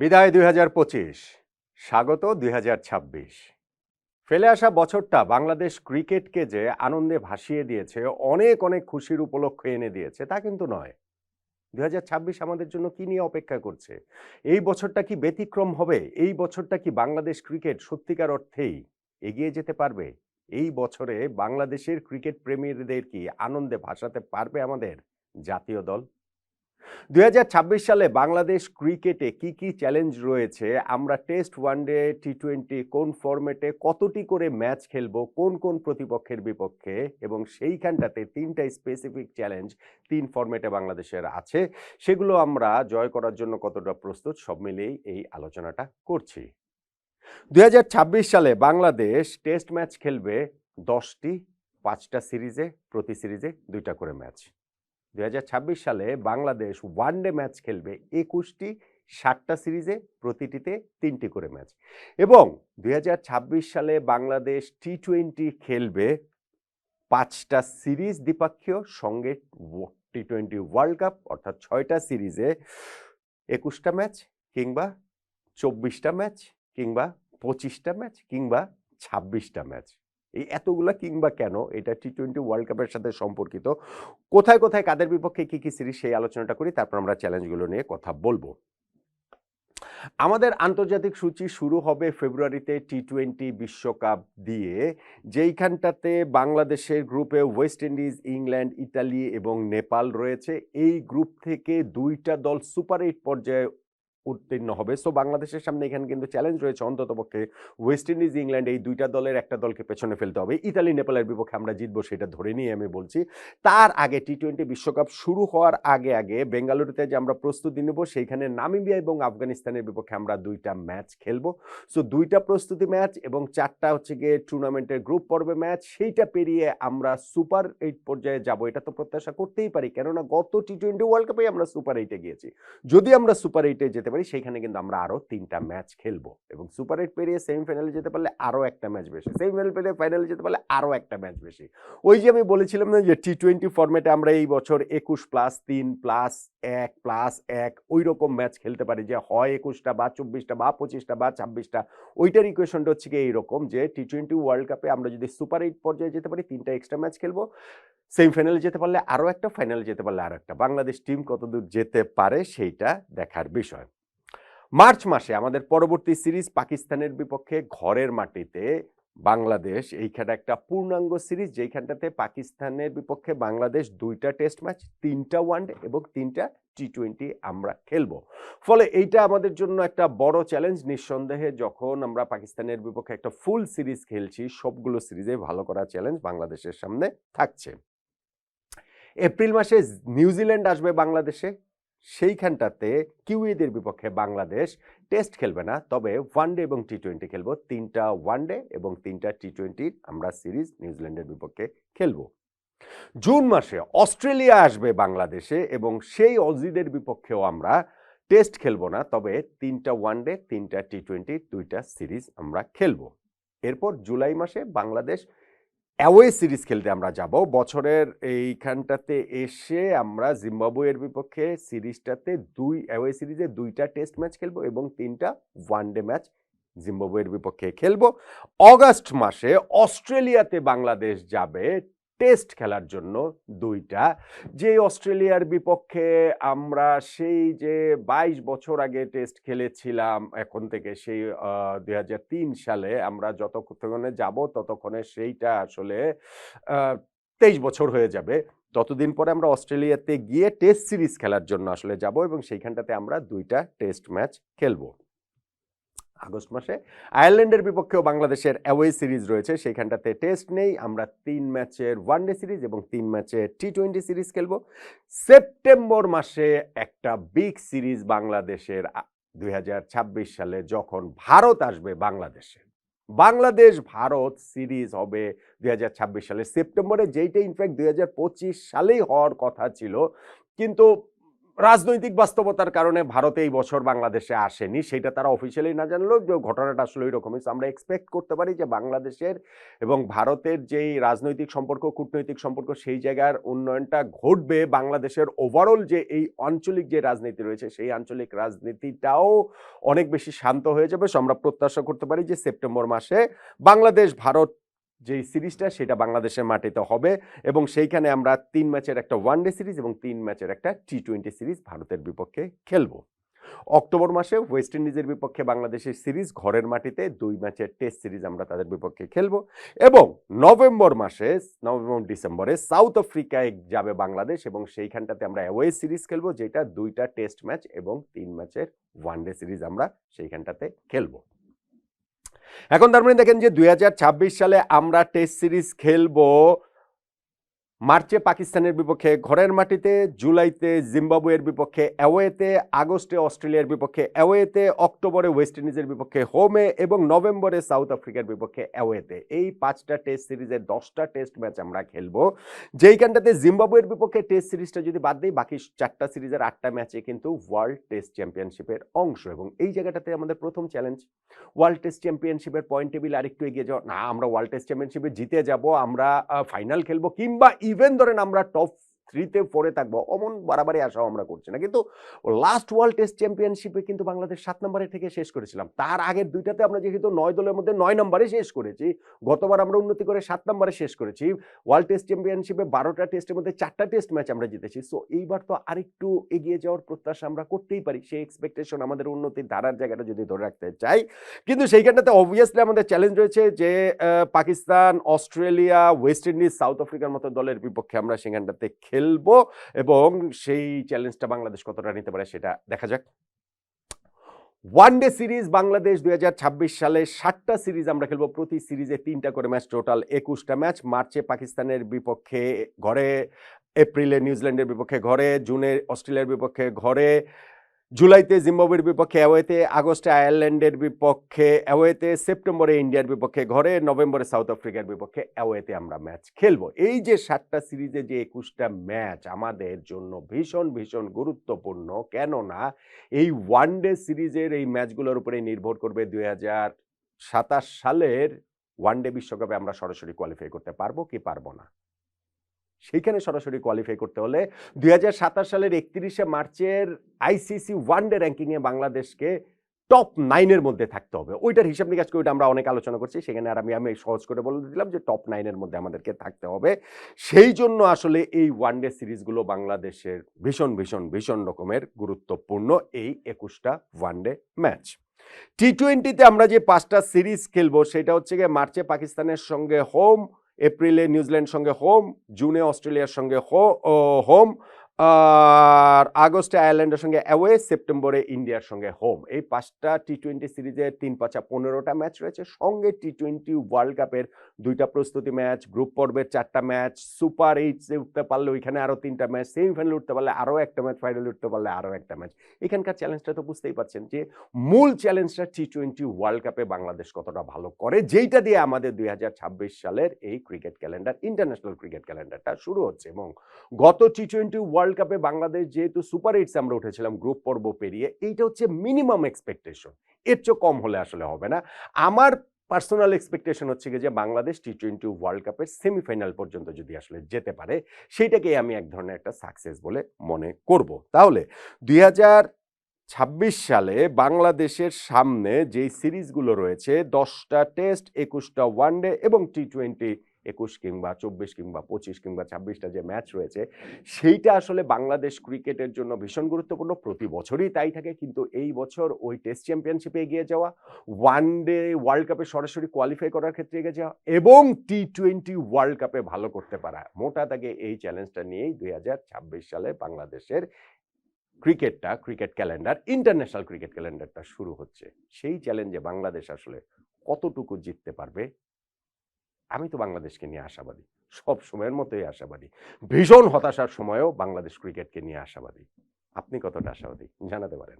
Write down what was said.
বিদায় ২০২৫, স্বাগত ২০২৬। ফেলে আসা বছরটা বাংলাদেশ ক্রিকেটকে যে আনন্দে ভাসিয়ে দিয়েছে, অনেক অনেক খুশির উপলক্ষ এনে দিয়েছে তা কিন্তু নয়। ২০২৬ আমাদের জন্য কি নিয়ে অপেক্ষা করছে? এই বছরটা কি ব্যতিক্রম হবে? এই বছরটা কি বাংলাদেশ ক্রিকেট সত্যিকার অর্থেই এগিয়ে যেতে পারবে? এই বছরে বাংলাদেশের ক্রিকেট প্রেমীদের কি আনন্দে ভাসাতে পারবে আমাদের জাতীয় দল? ২০২৬ সালে বাংলাদেশ ক্রিকেটে কি কি চ্যালেঞ্জ রয়েছে, আমরা টেস্ট, ওয়ানডে, টি-টোয়েন্টি কোন ফরম্যাটে কতটি করে ম্যাচ খেলবো, কোন কোন প্রতিপক্ষের বিপক্ষে, এবং সেইখানটাতে ৩টা স্পেসিফিক চ্যালেঞ্জ ৩ ফরম্যাটে বাংলাদেশের আছে, সেগুলো আমরা জয় করার জন্য কতটা প্রস্তুত, সব মিলিয়েই এই আলোচনাটা করছি। ২০২৬ সালে বাংলাদেশ টেস্ট ম্যাচ খেলবে ১০টি, ৫টা সিরিজে, প্রতি সিরিজে ২টা করে ম্যাচ। ২০২৬ সালে বাংলাদেশ ওয়ানডে ম্যাচ খেলবে ২১টি, ৭টা সিরিজে, প্রতিটিতে ৩টি করে ম্যাচ। এবং ২০২৬ সালে বাংলাদেশ টি-টোয়েন্টি খেলবে ৫টা সিরিজ দ্বিপাক্ষীয়, সঙ্গে টি-টোয়েন্টি ওয়ার্ল্ড কাপ, অর্থাৎ ৬টা সিরিজে ২১টা ম্যাচ, কিংবা ২৪টা ম্যাচ, কিংবা ২৫টা ম্যাচ, কিংবা ২৬টা ম্যাচ। এই এতগুলা কিংবা কেন, এটা টি-টোয়েন্টি ওয়ার্ল্ড কাপের সাথে সম্পর্কিত। কোথায় কোথায় কাদের বিপক্ষে কি কি সিরিজ, সেই আলোচনাটা করি, তারপর আমরা চ্যালেঞ্জগুলো নিয়ে কথা বলবো। আমাদের আন্তর্জাতিক সূচি শুরু হবে ফেব্রুয়ারিতে টি-টোয়েন্টি বিশ্বকাপ দিয়ে, যেইখানটাতে বাংলাদেশের গ্রুপে ওয়েস্ট ইন্ডিজ, ইংল্যান্ড, ইতালি এবং নেপাল রয়েছে। এই গ্রুপ থেকে 2টা দল সুপার 8 পর্যায়ে উত্তীর্ণ হবে। সো বাংলাদেশের সামনে এখানে কিন্তু চ্যালেঞ্জ রয়েছে, অন্ততপক্ষে ওয়েস্ট ইন্ডিজ, ইংল্যান্ড এই 2টা দলের একটা দলকে পেছনে ফেলতে হবে। ইতালি, নেপালের বিপক্ষে আমরা জিতবো সেটা ধরে নিয়ে আমি বলছি। তার আগে টি-টোয়েন্টি বিশ্বকাপ শুরু হওয়ার আগে আগে বেঙ্গালুরুতে যে আমরা প্রস্তুতি নেব, সেইখানে নামিবিয়া এবং আফগানিস্তানের বিপক্ষে আমরা 2টা ম্যাচ খেলবো। সো 2টা প্রস্তুতি ম্যাচ এবং 4টা হচ্ছে গিয়ে টুর্নামেন্টের গ্রুপ পর্বে ম্যাচ, সেইটা পেরিয়ে আমরা সুপার 8 পর্যায়ে যাব। এটা তো প্রত্যাশা করতেই পারি, কেননা গত টি-টোয়েন্টি ওয়ার্ল্ড কাপে আমরা সুপার 8-এ গিয়েছি। যদি আমরা সুপার 8-এ যেতে পারি, সেইখানে কিন্তু আমরা আরো 3টা ম্যাচ খেলবো, এবং সুপার 8 পেরিয়ে সেমিফাইনালে যেতে পারলে আরো একটা ম্যাচ বেশি, সেমিফাইনাল পেরিয়ে ফাইনালে যেতে পারলে আরো একটা ম্যাচ বেশি। ওই যে আমি বলেছিলাম না যে টি-টোয়েন্টি ফরম্যাটে আমরা এই বছর 21+3+1+1 ওই রকম ম্যাচ খেলতে পারি, যে হয় 21টা বা 24টা বা 25টা বা 26টা। ওইটার ইকুয়েশনটা হচ্ছে কি এইরকম, যে টি-টোয়েন্টি ওয়ার্ল্ড কাপে আমরা যদি সুপার 8 পর্যায়ে যেতে পারি, 3টা এক্সট্রা ম্যাচ খেলবো, সেমিফাইনালে যেতে পারলে আরো একটা, ফাইনালে যেতে পারলে আরো একটা। বাংলাদেশ টিম কতদূর যেতে পারে সেইটা দেখার বিষয়। মার্চ মাসে আমাদের পরবর্তী সিরিজ পাকিস্তানের বিপক্ষে, ঘরের মাটিতে বাংলাদেশ, এইখানে একটা পূর্ণাঙ্গ সিরিজ, যেইখানটাতে পাকিস্তানের বিপক্ষে বাংলাদেশ 2টা টেস্ট ম্যাচ, 3টা ওয়ানডে এবং 3টা টি-টোয়েন্টি আমরা খেলবো। ফলে এইটা আমাদের জন্য একটা বড় চ্যালেঞ্জ নিঃসন্দেহে। যখন আমরা পাকিস্তানের বিপক্ষে একটা ফুল সিরিজ খেলছি, সবগুলো সিরিজে ভালো করা চ্যালেঞ্জ বাংলাদেশের সামনে থাকছে। এপ্রিল মাসে নিউজিল্যান্ড আসবে বাংলাদেশে, সেইখানটাতে কিউইদের বিপক্ষে বাংলাদেশ টেস্ট খেলবে না, তবে ওয়ানডে এবং টি-টোয়েন্টি খেলবো। 3টা ওয়ানডে এবং 3টা টি-টোয়েন্টির আমরা সিরিজ নিউজিল্যান্ডের বিপক্ষে খেলবো। জুন মাসে অস্ট্রেলিয়া আসবে বাংলাদেশে, এবং সেই অজিদের বিপক্ষেও আমরা টেস্ট খেলবো না, তবে 3টা ওয়ানডে, 3টা টি-টোয়েন্টি, 2টা সিরিজ আমরা খেলবো। এরপর জুলাই মাসে বাংলাদেশ অ্যাওয়ে সিরিজ খেলতে আমরা যাব। বছরের এইখানটাতে এসে আমরা জিম্বাবুয়ের বিপক্ষে সিরিজটাতে অ্যাওয়ে সিরিজে 2টা টেস্ট ম্যাচ খেলবো এবং 3টা ওয়ানডে ম্যাচ জিম্বাবুয়ের বিপক্ষে খেলবো। অগাস্ট মাসে অস্ট্রেলিয়াতে বাংলাদেশ যাবে টেস্ট খেলার জন্য 2টা, যে অস্ট্রেলিয়ার বিপক্ষে আমরা সেই যে 22 বছর আগে টেস্ট খেলেছিলাম, এখন থেকে সেই 2003 সালে আমরা যতক্ষণে যাব ততক্ষণে সেইটা আসলে 23 বছর হয়ে যাবে। ততদিন পরে আমরা অস্ট্রেলিয়াতে গিয়ে টেস্ট সিরিজ খেলার জন্য আসলে যাব, এবং সেইখানটাতে আমরা 2টা টেস্ট ম্যাচ খেলবো। আগস্ট মাসে আয়ারল্যান্ডের বিপক্ষেও বাংলাদেশের অ্যাওয়ে সিরিজ রয়েছে, সেইখানটাতে টেস্ট নেই, আমরা 3 ম্যাচের ওয়ানডে সিরিজ এবং 3 ম্যাচের টি-টোয়েন্টি সিরিজ খেলবো। সেপ্টেম্বর মাসে একটা বিগ সিরিজ বাংলাদেশের 2026 সালে, যখন ভারত আসবে বাংলাদেশে। বাংলাদেশ ভারত সিরিজ হবে 2026 সালে সেপ্টেম্বরে, যেইটা ইনফ্যাক্ট 2025 সালেই হওয়ার কথা ছিল, কিন্তু রাজনৈতিক বাস্তবতার কারণে ভারতে এই বছর বাংলাদেশে আসেনি, সেটা তারা অফিসিয়ালি না জানলেও যে ঘটনাটা আসলে ওই রকমই। আমরা এক্সপেক্ট করতে পারি যে বাংলাদেশের এবং ভারতের যেই রাজনৈতিক সম্পর্ক, কূটনৈতিক সম্পর্ক, সেই জায়গার উন্নয়নটা ঘটবে। বাংলাদেশের ওভারঅল যে এই আঞ্চলিক যে রাজনীতি রয়েছে, সেই আঞ্চলিক রাজনীতিটাও অনেক বেশি শান্ত হয়ে যাবে। সো আমরা প্রত্যাশা করতে পারি যে সেপ্টেম্বর মাসে বাংলাদেশ ভারত যে সিরিজটা, সেটা বাংলাদেশের মাটিতে হবে এবং সেইখানে আমরা 3 ম্যাচের একটা ওয়ানডে সিরিজ এবং 3 ম্যাচের একটা টি-20 সিরিজ ভারতের বিপক্ষে খেলবো। অক্টোবর মাসে ওয়েস্ট ইন্ডিজের বিপক্ষে বাংলাদেশের সিরিজ ঘরের মাটিতে 2 ম্যাচের টেস্ট সিরিজ আমরা তাদের বিপক্ষে খেলবো এবং নভেম্বর ডিসেম্বরে সাউথ আফ্রিকায় যাবে বাংলাদেশ এবং সেইখানটাতে আমরা অ্যাওয়ে সিরিজ খেলবো, যেটা 2টা টেস্ট ম্যাচ এবং 3 ম্যাচের ওয়ানডে সিরিজ আমরা সেইখানটাতে খেলবো। এখন তার মানে দেখেন যে 2026 সালে আমরা টেস্ট সিরিজ খেলবো মার্চে পাকিস্তানের বিপক্ষে ঘরের মাটিতে, জুলাইতে জিম্বাবুয়ের বিপক্ষে অ্যাওয়েতে, আগস্টে অস্ট্রেলিয়ার বিপক্ষে অ্যাওয়েতে, অক্টোবরে ওয়েস্ট ইন্ডিজের বিপক্ষে হোমে এবং নভেম্বরে সাউথ আফ্রিকার বিপক্ষে অ্যাওয়েতে। এই 5টা টেস্ট সিরিজের 10টা টেস্ট ম্যাচ আমরা খেলবো, যেইখানটাতে জিম্বাবুয়ের বিপক্ষে টেস্ট সিরিজটা যদি বাদ দিই, বাকি 4টা সিরিজের 8টা ম্যাচে কিন্তু ওয়ার্ল্ড টেস্ট চ্যাম্পিয়নশিপের অংশ এবং এই জায়গাটাতে আমাদের প্রথম চ্যালেঞ্জ ওয়ার্ল্ড টেস্ট চ্যাম্পিয়নশিপের পয়েন্ট টেবিল আরেকটু এগিয়ে যাওয়া। না, আমরা ওয়ার্ল্ড টেস্ট চ্যাম্পিয়নশিপে জিতে যাব, আমরা ফাইনাল খেলবো, কিংবা ইভেন ধরেন আমরা টপ 3-তে 4-এ থাকবো, অমন বাড়াবাড়ি আশাও আমরা করছি না। কিন্তু লাস্ট ওয়ার্ল্ড টেস্ট চ্যাম্পিয়নশিপে কিন্তু বাংলাদেশ 7 নম্বরে থেকে শেষ করেছিলাম। তার আগের 2টাতে আমরা যেহেতু 9 দলের মধ্যে 9 নম্বরে শেষ করেছি, গতবার আমরা উন্নতি করে 7 নম্বরে শেষ করেছি। ওয়ার্ল্ড টেস্ট চ্যাম্পিয়নশিপে 12টা টেস্টের মধ্যে 4টা টেস্ট ম্যাচ আমরা জিতেছি। সো এইবার তো আরেকটু এগিয়ে যাওয়ার প্রত্যাশা আমরা করতেই পারি। সেই এক্সপেকটেশন, আমাদের উন্নতির ধারার জায়গাটা যদি ধরে রাখতে চাই, কিন্তু সেইখানটাতে অবভিয়াসলি আমাদের চ্যালেঞ্জ রয়েছে যে Pakistan, Australia, West Indies, south আফ্রিকার মতো দলের বিপক্ষে আমরা সেখানটাতে খেলবো এবং সেই চ্যালেঞ্জটা বাংলাদেশ কতটা নিতে পারে সেটা দেখা যাক। ওয়ানডে সিরিজ বাংলাদেশ 2026 সালে 7টা সিরিজ আমরা খেলবো, প্রতি সিরিজে 3টা করে ম্যাচ, টোটাল 21টা ম্যাচ। মার্চে পাকিস্তানের বিপক্ষে ঘরে, এপ্রিলে নিউজিল্যান্ডের বিপক্ষে ঘরে, জুনে অস্ট্রেলিয়ার বিপক্ষে ঘরে, জুলাইতে জিম্বাবুয়ের বিপক্ষে অ্যাওয়েতে, আগস্টে আয়ারল্যান্ডের বিপক্ষে অ্যাওয়েতে, সেপ্টেম্বরে ইন্ডিয়ার বিপক্ষে ঘরে, নভেম্বরে সাউথ আফ্রিকার বিপক্ষে অ্যাওয়েতে আমরা ম্যাচ খেলবো। এই যে 7টা সিরিজে যে 21টা ম্যাচ আমাদের জন্য ভীষণ ভীষণ গুরুত্বপূর্ণ, কেননা এই ওয়ানডে সিরিজের এই ম্যাচগুলোর উপরে নির্ভর করবে 2027 সালের ওয়ানডে বিশ্বকাপে আমরা সরাসরি কোয়ালিফাই করতে পারবো কি পারবো না। সেইখানে সরাসরি কোয়ালিফাই করতে হলে 2027 সালের 31শে মার্চের আইসিসি ওয়ানডে র্যাঙ্কিংয়ে বাংলাদেশকে টপ 9-এর মধ্যে থাকতে হবে। ওইটার হিসাব নিকাশ করে ওইটা আমরা অনেক আলোচনা করছি, সেখানে আর আমি সহজ করে বলে দিলাম যে টপ 9-এর মধ্যে আমাদেরকে থাকতে হবে। সেই জন্য আসলে এই ওয়ানডে সিরিজগুলো বাংলাদেশের ভীষণ ভীষণ ভীষণ রকমের গুরুত্বপূর্ণ, এই 21টা ওয়ানডে ম্যাচ। টি-20তে আমরা যে 5টা সিরিজ খেলবো সেটা হচ্ছে গিয়ে মার্চে পাকিস্তানের সঙ্গে হোম, এপ্রিলে নিউজিল্যান্ড সঙ্গে হোম, জুনে অস্ট্রেলিয়ার সঙ্গে হোম, আর আগস্টে আয়ারল্যান্ডের সঙ্গে অ্যাওয়ে, সেপ্টেম্বরে ইন্ডিয়ার সঙ্গে হোম। এই 5টা টি-20 সিরিজের 3-5 15টা ম্যাচ রয়েছে, সঙ্গে টি-20 ওয়ার্ল্ড কাপের 2টা প্রস্তুতি ম্যাচ, গ্রুপ পর্বের 4টা ম্যাচ, সুপার 8-এ উঠতে পারলে ওইখানে আরও 3টা ম্যাচ, সেমিফাইনালে উঠতে পারলে আরও একটা ম্যাচ, ফাইনালে উঠতে পারলে আরও একটা ম্যাচ। এখানকার চ্যালেঞ্জটা তো বুঝতেই পারছেন যে মূল চ্যালেঞ্জটা টি-20 ওয়ার্ল্ড কাপে বাংলাদেশ কতটা ভালো করে, যেইটা দিয়ে আমাদের 2026 সালের এই ক্রিকেট ক্যালেন্ডার, ইন্টারন্যাশনাল ক্রিকেট ক্যালেন্ডারটা শুরু হচ্ছে। এবং গত টি-20 ওয়ার্ল্ড কাপে বাংলাদেশ যেহেতু সুপার 8 আমরা উঠেছিলাম গ্রুপ পর্ব পেরিয়ে, এইটা হচ্ছে মিনিমাম এক্সপেকটেশন, এর চেয়ে কম হলে আসলে হবে না। আমার পার্সোনাল এক্সপেকটেশন হচ্ছে যে বাংলাদেশ টি-20 ওয়ার্ল্ড কাপের সেমিফাইনাল পর্যন্ত যদি আসলে যেতে পারে, সেইটাকে আমি এক ধরনের একটা সাকসেস বলে মনে করব। তাহলে 2026 সালে বাংলাদেশের সামনে যেই সিরিজগুলো রয়েছে, 10টা টেস্ট, 21টা ওয়ানডে এবং টি-20 21 কিংবা 24 কিংবা 25 কিংবা 26টা যে ম্যাচ রয়েছে, সেইটা আসলে বাংলাদেশ ক্রিকেটের জন্য ভীষণ গুরুত্বপূর্ণ। প্রতি বছরই তাই থাকে, কিন্তু এই বছর ওই টেস্ট চ্যাম্পিয়নশিপে এগিয়ে যাওয়া, ওয়ানডে ওয়ার্ল্ড কাপে সরাসরি কোয়ালিফাই করার ক্ষেত্রে এগিয়ে যাওয়া এবং টি-20 ওয়ার্ল্ড কাপে ভালো করতে পারা, মোটা দাগে এই চ্যালেঞ্জটা নিয়েই 2026 সালে বাংলাদেশের ক্রিকেট ক্যালেন্ডার, ইন্টারন্যাশনাল ক্রিকেট ক্যালেন্ডারটা শুরু হচ্ছে। সেই চ্যালেঞ্জে বাংলাদেশ আসলে কতটুকু জিততে পারবে, আমি তো বাংলাদেশকে নিয়ে আশাবাদী, সব সময়ের মতোই আশাবাদী। ভীষণ হতাশার সময়ও বাংলাদেশ ক্রিকেটকে নিয়ে আশাবাদী। আপনি কতটা আশাবাদী জানাতে পারেন।